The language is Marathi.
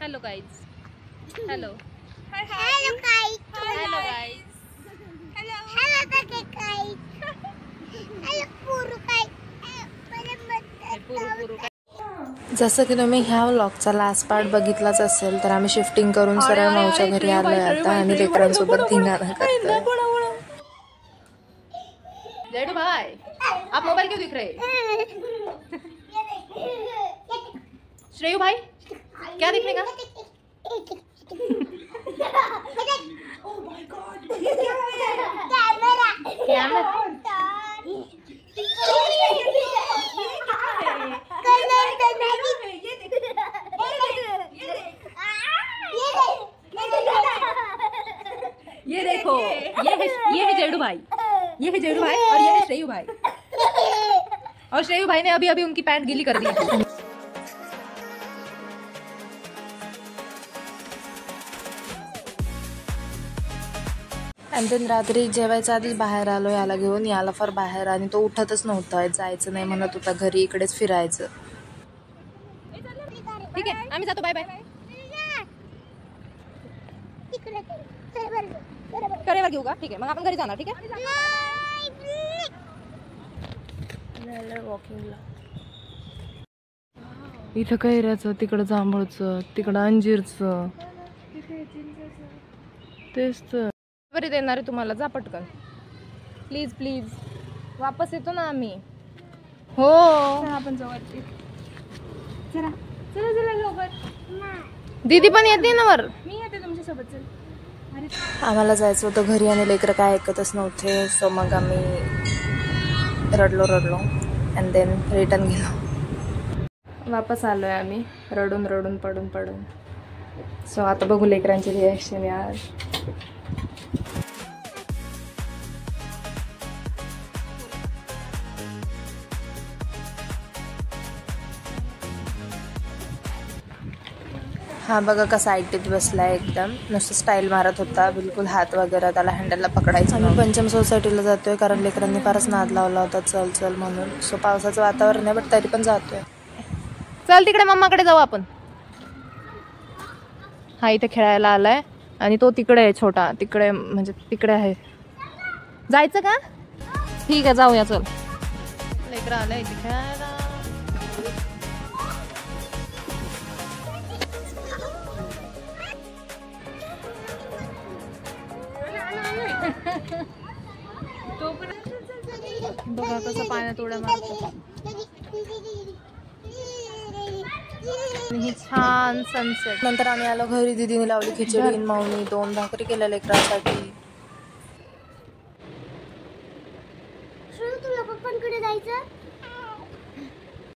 Hello guys, hello hello guys, hello guys, hello guys, hello पुरू गाइस, पुरू जसं की तुम्ही ह्या व्लॉगचा लास्ट पार्ट बघितलाच असेल तर आम्ही शिफ्टिंग करून सरळ मावच्या घरी आलोय आता आणि लेकरांसोबत धिंगाणा करतोय. जेडू भाई, आप मोबाइल क्यों दिख रहे? श्रेयू भाई, क्या दिखने का? ये देखो, ये है जेडू भाई, ये है जेडू भाई और ये है श्रेयू भाई. और श्रेयू भाई ने अभी अभी उनकी पैंट गीली कर दी थी. आणि then रात्री जेवायच्या आधीच बाहेर आलो याला घेऊन. याला फार बाहेर आणि तो उठतच नव्हता, जायचं नाही म्हणत होता, घरी इकडेच फिरायचं. ठीक आहे, आम्ही जातो. Bye bye. कडेवर घेऊ का? ठीक आहे, मग आपण घरी जाणार. ठीक आहे. वॉकिंगला इथं कैऱ्याचं, तिकडं जांभूळचं, तिकडं अंजीरचं, तेच तर. बरी देणार आहे तुम्हाला, जा पटकन प्लीज प्लीज. वापस येतो ना आम्ही. हो आपण जाऊ. चला चला चला लवकर. दीदी पण येते ना वर. मी येते तुमच्या सोबत. चल. अरे आम्हाला जायचं होतं घरी आणि लेकरं काय ऐकतच नव्हते. सो मग आम्ही रडलो अँड देन रिटर्न गेलो. वापस आलोय आम्ही रडून रडून पडून पडून. सो आता बघू लेकरांची रिॲक्शन यार. हा बघा कसा ऐटीत बसलाय, एकदम नुसतं स्टाईल मारत होता, बिलकुल हात वगैरे त्याला हँडलला पकडायचं. आम्ही पंचम सोसायटीला जातोय कारण लेकरांनी फारच नाद लावला होता चल चल म्हणून. सो पावसाचं वातावरण आहे बट तरी पण जातोय. चल तिकडे मम्माकडे जाऊ आपण. हा इथे खेळायला आलाय आणि तो तिकडे आहे छोटा, तिकडे म्हणजे तिकडे आहे. जायचं का? ठीक आहे जाऊया. चल लेकरं आलंय इथे खेळायला. बघा कसं पाण्यात उड्या मारतो. छान सनसेट. नंतर आम्ही आलो घरी. दीदीने लावली खिचडी, माऊनी 2 भाकरी केल्या लेकरांसाठी. तुला पप्पांकडे जायचं.